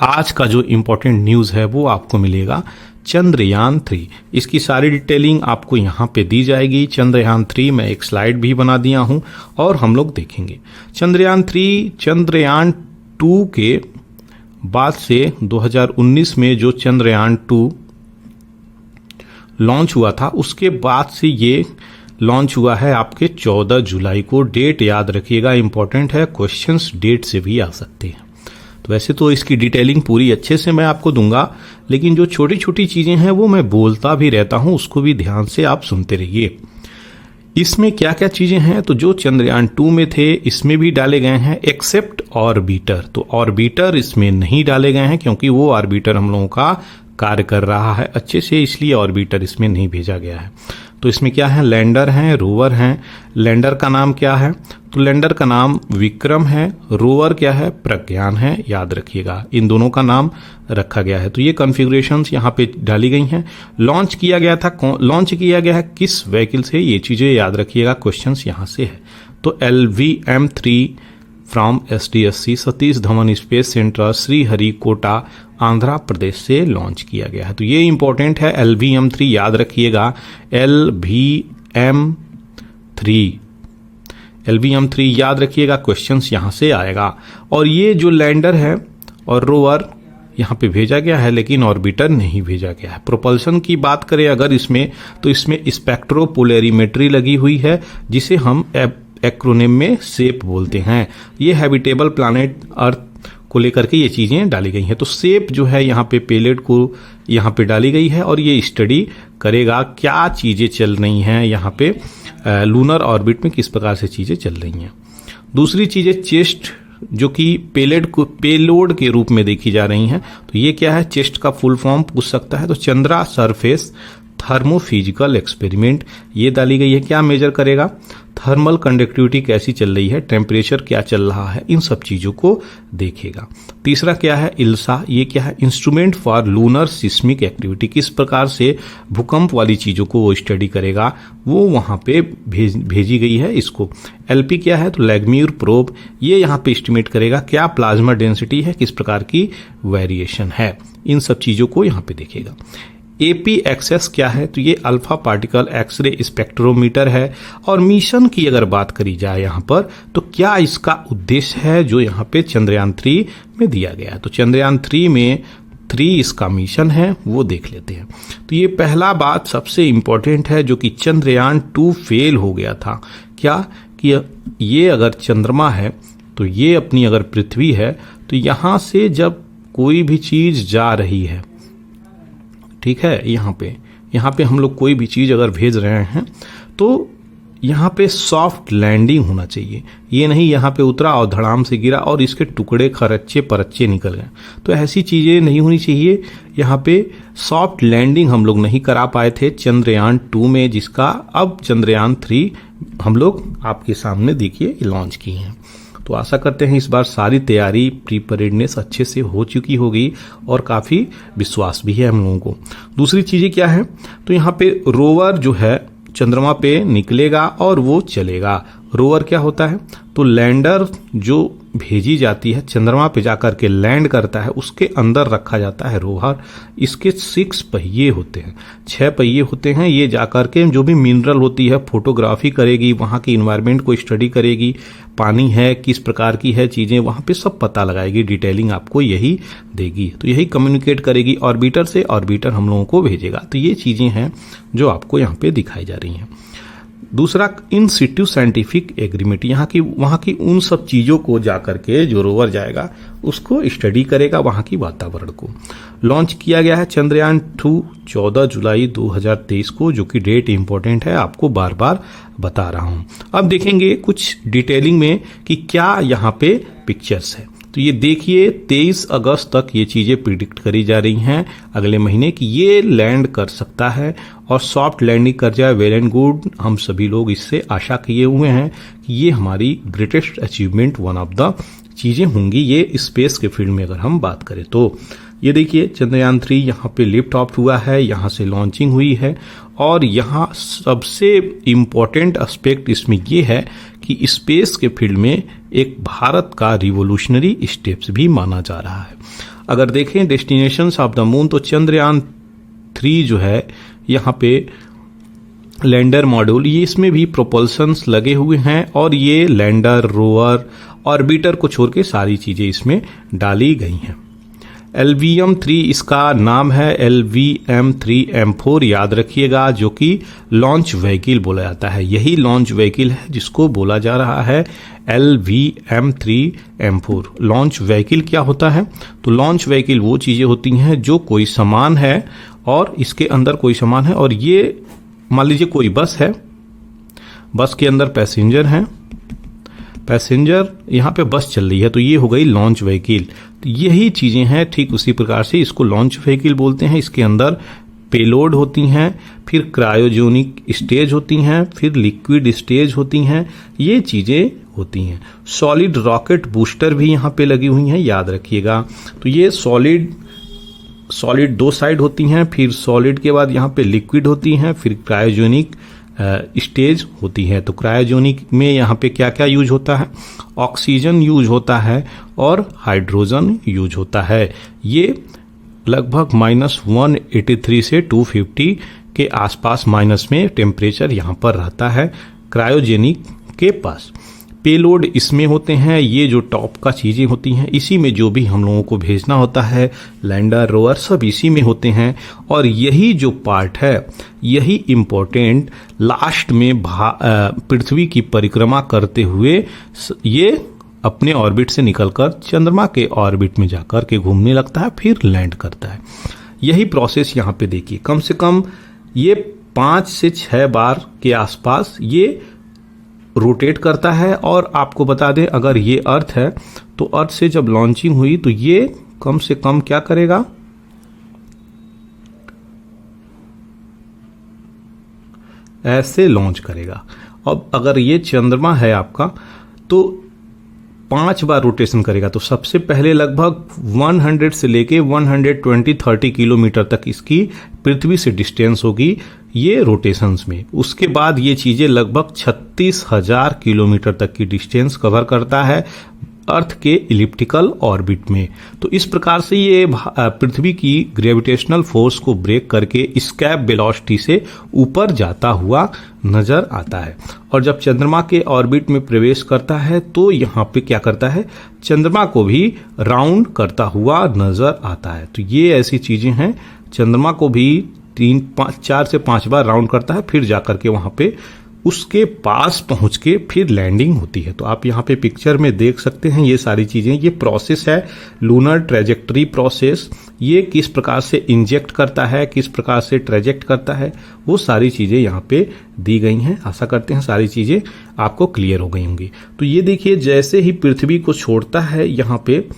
आज का जो इम्पोर्टेंट न्यूज़ है वो आपको मिलेगा चंद्रयान 3। इसकी सारी डिटेलिंग आपको यहाँ पे दी जाएगी। चंद्रयान 3 मैं एक स्लाइड भी बना दिया हूँ और हम लोग देखेंगे। चंद्रयान 3 चंद्रयान 2 के बाद से 2019 में जो चंद्रयान 2 लॉन्च हुआ था उसके बाद से ये लॉन्च हुआ है आपके 14 जुलाई को। डेट याद रखिएगा, इंपॉर्टेंट है, क्वेश्चंस डेट से भी आ सकते हैं। तो वैसे तो इसकी डिटेलिंग पूरी अच्छे से मैं आपको दूंगा, लेकिन जो छोटी छोटी चीजें हैं वो मैं बोलता भी रहता हूं, उसको भी ध्यान से आप सुनते रहिए। इसमें क्या क्या चीजें हैं, तो जो चंद्रयान 2 में थे इसमें भी डाले गए हैं एक्सेप्ट ऑर्बिटर। तो ऑर्बिटर इसमें नहीं डाले गए हैं क्योंकि वो ऑर्बिटर हम लोगों का कार्य कर रहा है अच्छे से, इसलिए ऑर्बिटर इसमें नहीं भेजा गया है। तो इसमें क्या है, लैंडर हैं, रोवर हैं। लैंडर का नाम क्या है, तो लैंडर का नाम विक्रम है। रोवर क्या है, प्रज्ञान है, याद रखिएगा, इन दोनों का नाम रखा गया है। तो ये कॉन्फ़िगरेशंस यहाँ पे डाली गई हैं। लॉन्च किया गया है किस व्हीकल से, ये चीजें याद रखिएगा, क्वेश्चंस यहाँ से है। तो LVM-3 from SDSC Satish Dhawan Space Centre Sriharikota Andhra Pradesh से लॉन्च किया गया है। तो ये इंपॉर्टेंट है, LVM-3 याद रखिएगा, LVM-3 याद रखिएगा, क्वेश्चंस यहां से आएगा। और ये जो लैंडर है और रोवर यहाँ पे भेजा गया है लेकिन ऑर्बिटर नहीं भेजा गया है। प्रोपल्शन की बात करें अगर इसमें, तो इसमें स्पेक्ट्रोपोलैरिमेट्री लगी हुई है जिसे हम एक्रोनिम में सेप बोलते हैं। ये हैबिटेबल प्लैनेट अर्थ को लेकर के ये चीजें डाली गई हैं। तो सेप जो है यहाँ पे पेलेट को यहाँ पे डाली गई है और ये स्टडी करेगा क्या चीजें चल रही हैं यहाँ पे लूनर ऑर्बिट में, किस प्रकार से चीजें चल रही हैं। दूसरी चीजें चेस्ट जो कि पेलोड के रूप में देखी जा रही हैं। तो ये क्या है, चेस्ट का फुल फॉर्म पूछ सकता है। तो चंद्रा सरफेस थर्मोफिजिकल एक्सपेरिमेंट ये डाली गई है, क्या मेजर करेगा, थर्मल कंडक्टिविटी कैसी चल रही है, टेम्परेचर क्या चल रहा है, इन सब चीजों को देखेगा। तीसरा क्या है, इल्सा, ये क्या है, instrument for lunar seismic activity, किस प्रकार से भूकंप वाली चीजों को वो स्टडी करेगा, वो वहां पे भेजी गई है इसको। LP क्या है, तो लैग्म्यूर प्रोब, ये यहाँ पे एस्टिमेट करेगा क्या प्लाज्मा डेंसिटी है, किस प्रकार की वेरिएशन है, इन सब चीजों को यहाँ पे देखेगा। APXS क्या है, तो ये अल्फा पार्टिकल एक्सरे स्पेक्ट्रोमीटर है। और मिशन की अगर बात करी जाए यहाँ पर, तो क्या इसका उद्देश्य है जो यहाँ पे चंद्रयान 3 में दिया गया है। तो चंद्रयान 3 में 3 इसका मिशन है, वो देख लेते हैं। तो ये पहला बात सबसे इंपॉर्टेंट है जो कि चंद्रयान 2 फेल हो गया था। क्या कि ये अगर चंद्रमा है तो ये अपनी अगर पृथ्वी है, तो यहां से जब कोई भी चीज जा रही है, ठीक है, यहाँ पे हम लोग कोई भी चीज अगर भेज रहे हैं तो यहाँ पे सॉफ्ट लैंडिंग होना चाहिए। ये नहीं यहाँ पे उतरा और धड़ाम से गिरा और इसके टुकड़े खरच्चे परच्चे निकल गए, तो ऐसी चीजें नहीं होनी चाहिए। यहाँ पे सॉफ्ट लैंडिंग हम लोग नहीं करा पाए थे चंद्रयान 2 में, जिसका अब चंद्रयान 3 हम लोग आपके सामने देखिए लॉन्च की हैं। तो आशा करते हैं इस बार सारी तैयारी प्रीपरेडनेस अच्छे से हो चुकी होगी और काफ़ी विश्वास भी है हम लोगों को। दूसरी चीज़ें क्या है, तो यहाँ पे रोवर जो है चंद्रमा पे निकलेगा और वो चलेगा। रोवर क्या होता है, तो लैंडर जो भेजी जाती है चंद्रमा पे जाकर के लैंड करता है, उसके अंदर रखा जाता है रोवर। इसके 6 पहिए होते हैं, 6 पहिए होते हैं। ये जाकर के जो भी मिनरल होती है फोटोग्राफी करेगी, वहाँ की इन्वायरमेंट को स्टडी करेगी, पानी है किस प्रकार की है, चीजें वहाँ पे सब पता लगाएगी, डिटेलिंग आपको यही देगी। तो यही कम्युनिकेट करेगी ऑर्बिटर से, ऑर्बिटर हम लोगों को भेजेगा। तो ये चीजें हैं जो आपको यहाँ पे दिखाई जा रही हैं। दूसरा, इन सिटू साइंटिफिक एग्रीमेंट, वहाँ की उन सब चीज़ों को जाकर के जो रोवर जाएगा उसको स्टडी करेगा, वहाँ की वातावरण को। लॉन्च किया गया है चंद्रयान 2 14 जुलाई 2023 को, जो कि डेट इंपॉर्टेंट है, आपको बार बार बता रहा हूँ। अब देखेंगे कुछ डिटेलिंग में कि क्या यहाँ पे पिक्चर्स है। तो ये देखिए 23 अगस्त तक ये चीज़ें प्रिडिक्ट करी जा रही हैं अगले महीने कि ये लैंड कर सकता है और सॉफ्ट लैंडिंग कर जाए, वेल एंड गुड। हम सभी लोग इससे आशा किए हुए हैं कि ये हमारी greatest achievement one of the चीज़ें होंगी ये स्पेस के फील्ड में अगर हम बात करें तो। ये देखिए चंद्रयान 3 यहाँ पे लिफ्ट ऑफ हुआ है, यहाँ से लॉन्चिंग हुई है। और यहाँ सबसे इम्पोर्टेंट एस्पेक्ट इसमें ये है कि स्पेस के फील्ड में एक भारत का रिवोल्यूशनरी स्टेप्स भी माना जा रहा है। अगर देखें डेस्टिनेशंस ऑफ द मून, तो चंद्रयान 3 जो है यहाँ पे लैंडर मॉड्यूल, ये इसमें भी प्रोपल्शंस लगे हुए हैं और ये लैंडर, रोवर, ऑर्बिटर को छोड़ के सारी चीजें इसमें डाली गई हैं। LVM-3 इसका नाम है, LVM-3M4 याद रखिएगा, जो कि लॉन्च व्हीकल बोला जाता है। यही लॉन्च व्हीकल है जिसको बोला जा रहा है LVM-3M4। लॉन्च व्हीकल क्या होता है? तो लॉन्च व्हीकल वो चीजें होती हैं जो कोई सामान है और इसके अंदर कोई सामान है, और ये मान लीजिए कोई बस है, बस के अंदर पैसेंजर हैं, पैसेंजर यहाँ पे बस चल रही है, तो ये हो गई लॉन्च व्हीकल। तो यही चीजें हैं, ठीक उसी प्रकार से इसको लॉन्च व्हीकल बोलते हैं। इसके अंदर पेलोड होती हैं, फिर क्रायोजेनिक स्टेज होती हैं, फिर लिक्विड स्टेज होती हैं, ये चीजें होती हैं। सॉलिड रॉकेट बूस्टर भी यहाँ पे लगी हुई हैं, याद रखिएगा। तो ये सॉलिड 2 साइड होती हैं, फिर सॉलिड के बाद यहाँ पे लिक्विड होती हैं, फिर क्रायोजेनिक स्टेज होती है। तो क्रायोजेनिक में यहाँ पे क्या क्या यूज होता है? ऑक्सीजन यूज होता है और हाइड्रोजन यूज होता है। ये लगभग -183 से 250 के आसपास माइनस में टेम्परेचर यहाँ पर रहता है क्रायोजेनिक के पास। पेलोड इसमें होते हैं, ये जो टॉप का चीजें होती हैं, इसी में जो भी हम लोगों को भेजना होता है, लैंडर, रोवर, सब इसी में होते हैं। और यही जो पार्ट है, यही इम्पोर्टेंट लास्ट में पृथ्वी की परिक्रमा करते हुए ये अपने ऑर्बिट से निकलकर चंद्रमा के ऑर्बिट में जाकर के घूमने लगता है, फिर लैंड करता है। यही प्रोसेस यहाँ पे देखिए, कम से कम ये 5 से 6 बार के आसपास ये रोटेट करता है। और आपको बता दें, अगर ये अर्थ है तो अर्थ से जब लॉन्चिंग हुई तो ये कम से कम क्या करेगा? ऐसे लॉन्च करेगा। अब अगर ये चंद्रमा है आपका तो 5 बार रोटेशन करेगा। तो सबसे पहले लगभग 100 से लेके 120-130 किलोमीटर तक इसकी पृथ्वी से डिस्टेंस होगी ये रोटेशंस में। उसके बाद ये चीजें लगभग 36,000 किलोमीटर तक की डिस्टेंस कवर करता है अर्थ के इलिप्टिकल ऑर्बिट में। तो इस प्रकार से ये पृथ्वी की ग्रेविटेशनल फोर्स को ब्रेक करके एस्केप वेलोसिटी से ऊपर जाता हुआ नजर आता है। और जब चंद्रमा के ऑर्बिट में प्रवेश करता है तो यहाँ पे क्या करता है? चंद्रमा को भी राउंड करता हुआ नजर आता है। तो ये ऐसी चीजें हैं, चंद्रमा को भी 4 से 5 बार राउंड करता है, फिर जाकर के वहां पे उसके पास पहुंच के फिर लैंडिंग होती है। तो आप यहाँ पे पिक्चर में देख सकते हैं ये सारी चीजें, ये प्रोसेस है लूनर ट्रेजेक्टरी प्रोसेस। ये किस प्रकार से इंजेक्ट करता है, किस प्रकार से ट्रेजेक्ट करता है, वो सारी चीजें यहाँ पे दी गई हैं। आशा करते हैं सारी चीजें आपको क्लियर हो गई होंगी। तो ये देखिए, जैसे ही पृथ्वी को छोड़ता है यहाँ पे,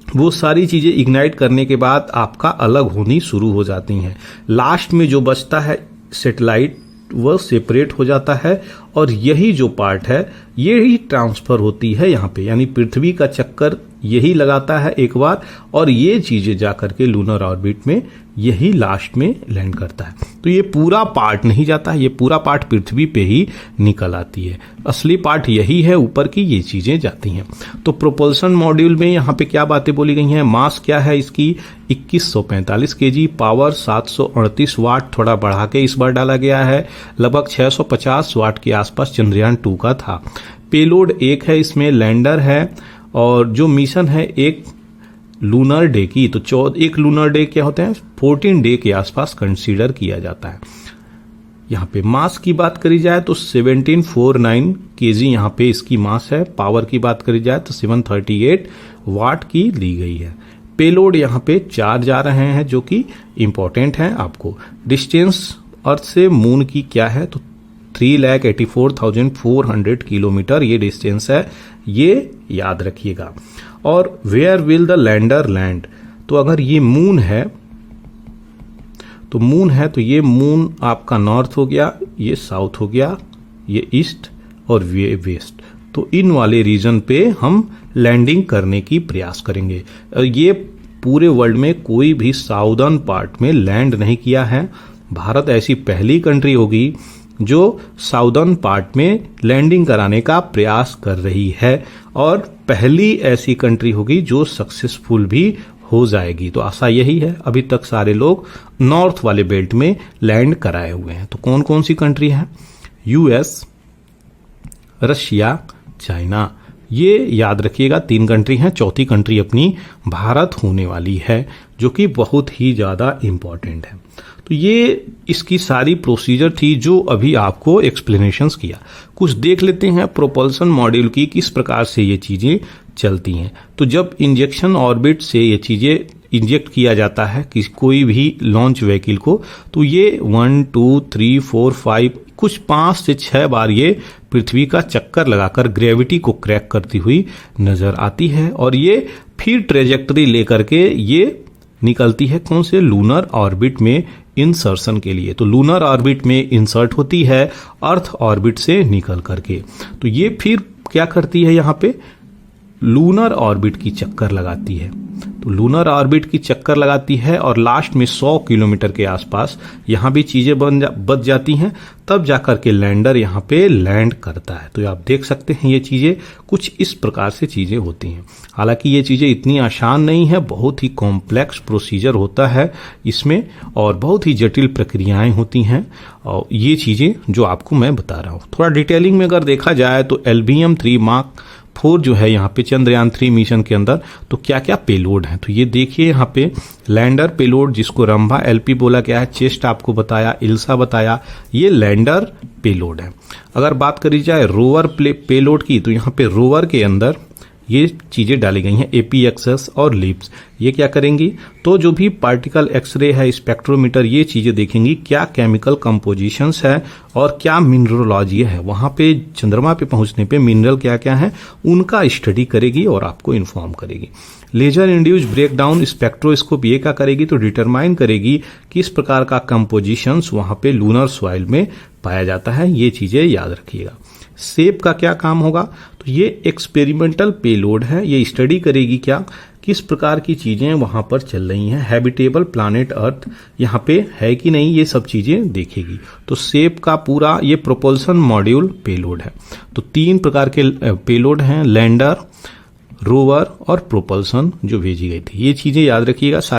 वो सारी चीजें इग्नाइट करने के बाद आपका अलग होनी शुरू हो जाती हैं। लास्ट में जो बचता है सैटेलाइट, वह सेपरेट हो जाता है और यही जो पार्ट है यही ट्रांसफर होती है यहाँ पे, यानी पृथ्वी का चक्कर यही लगाता है एक बार और ये चीजें जाकर के लूनर ऑर्बिट में यही लास्ट में लैंड करता है। तो ये पूरा पार्ट नहीं जाता है, ये पूरा पार्ट पृथ्वी पे ही निकल आती है। असली पार्ट यही है, ऊपर की ये चीजें जाती हैं। तो प्रोपल्शन मॉड्यूल में यहाँ पे क्या बातें बोली गई हैं? मास क्या है इसकी? 2145 केजी, पावर 738 वाट, थोड़ा बढ़ा के इस बार डाला गया है, लगभग 650 वाट के आसपास चंद्रयान 2 का था। पेलोड 1 है, इसमें लैंडर है, और जो मिशन है एक लूनर डे की। तो एक लूनर डे क्या होते हैं? 14 डे के आसपास कंसीडर किया जाता है। यहाँ पे मास की बात करी जाए तो 1749 केजी यहाँ पे इसकी मास है। पावर की बात करी जाए तो 738 वाट की ली गई है। पेलोड यहाँ पे 4 जा रहे हैं जो कि इंपॉर्टेंट है आपको। डिस्टेंस अर्थ से मून की क्या है? तो 3,84,400 किलोमीटर ये डिस्टेंस है, ये याद रखिएगा। और where will the lander land? तो अगर ये मून है तो ये मून आपका नॉर्थ हो गया, ये साउथ हो गया, ये ईस्ट और ये वेस्ट। तो इन वाले रीजन पे हम लैंडिंग करने की प्रयास करेंगे। ये पूरे वर्ल्ड में कोई भी साउदर्न पार्ट में लैंड नहीं किया है। भारत ऐसी पहली कंट्री होगी जो साउदर्न पार्ट में लैंडिंग कराने का प्रयास कर रही है और पहली ऐसी कंट्री होगी जो सक्सेसफुल भी हो जाएगी। तो आशा यही है, अभी तक सारे लोग नॉर्थ वाले बेल्ट में लैंड कराए हुए हैं। तो कौन कौन सी कंट्री है? यूएस, रशिया, चाइना, ये याद रखिएगा 3 कंट्री हैं। चौथी कंट्री अपनी भारत होने वाली है, जो कि बहुत ही ज़्यादा इम्पॉर्टेंट है। तो ये इसकी सारी प्रोसीजर थी जो अभी आपको एक्सप्लेनेशंस किया। कुछ देख लेते हैं प्रोपल्सन मॉड्यूल की किस प्रकार से ये चीज़ें चलती हैं। तो जब इंजेक्शन ऑर्बिट से ये चीज़ें इंजेक्ट किया जाता है कि कोई भी लॉन्च व्हीकल को, तो ये 1 2 3 4 5 कुछ 5 से 6 बार ये पृथ्वी का चक्कर लगाकर ग्रेविटी को क्रैक करती हुई नजर आती है और ये फिर ट्रेजेक्टरी लेकर के ये निकलती है कौन से? लूनर ऑर्बिट में इंसर्शन के लिए। तो लूनर ऑर्बिट में इंसर्ट होती है अर्थ ऑर्बिट से निकल करके। तो ये फिर क्या करती है? यहाँ पे लूनर ऑर्बिट की चक्कर लगाती है। तो लूनर ऑर्बिट की चक्कर लगाती है और लास्ट में 100 किलोमीटर के आसपास यहाँ भी चीजें बच जाती हैं, तब जाकर के लैंडर यहाँ पे लैंड करता है। तो आप देख सकते हैं ये चीजें कुछ इस प्रकार से चीजें होती हैं। हालांकि ये चीजें इतनी आसान नहीं है, बहुत ही कॉम्प्लेक्स प्रोसीजर होता है इसमें और बहुत ही जटिल प्रक्रियाएं होती हैं। और ये चीजें जो आपको मैं बता रहा हूँ, थोड़ा डिटेलिंग में अगर देखा जाए तो LBM-3 Mark 4 जो है यहाँ पे चंद्रयान 3 मिशन के अंदर, तो क्या क्या पेलोड है? तो ये देखिए यहाँ पे लैंडर पेलोड, जिसको रंभा LP बोला गया है, चेस्ट आपको बताया, इल्सा बताया, ये लैंडर पेलोड है। अगर बात करी जाए रोवर पेलोड की, तो यहाँ पे रोवर के अंदर ये चीजें डाली गई हैं, APXS और लिप्स। ये क्या करेंगी? तो जो भी पार्टिकल एक्सरे है, स्पेक्ट्रोमीटर, ये चीजें देखेंगी क्या केमिकल कंपोजिशंस है और क्या मिनरलॉजी है। वहां पे चंद्रमा पे पहुंचने पे मिनरल क्या क्या है उनका स्टडी करेगी और आपको इन्फॉर्म करेगी। लेजर इंड्यूस ब्रेकडाउन स्पेक्ट्रोस्कोप ये क्या करेगी? तो डिटरमाइन करेगी किस प्रकार का कंपोजिशंस वहां पे लूनर सॉइल में पाया जाता है। ये चीजें याद रखिएगा। सेप का क्या काम होगा? तो ये एक्सपेरिमेंटल पेलोड है, ये स्टडी करेगी क्या किस प्रकार की चीजें वहां पर चल रही हैं, हैबिटेबल प्लैनेट अर्थ यहाँ पे है कि नहीं, ये सब चीजें देखेगी। तो सेप का पूरा ये प्रोपल्सन मॉड्यूल पेलोड है। तो 3 प्रकार के पेलोड हैं, लैंडर, रोवर और प्रोपल्सन जो भेजी गई थी। ये चीजें याद रखिएगा।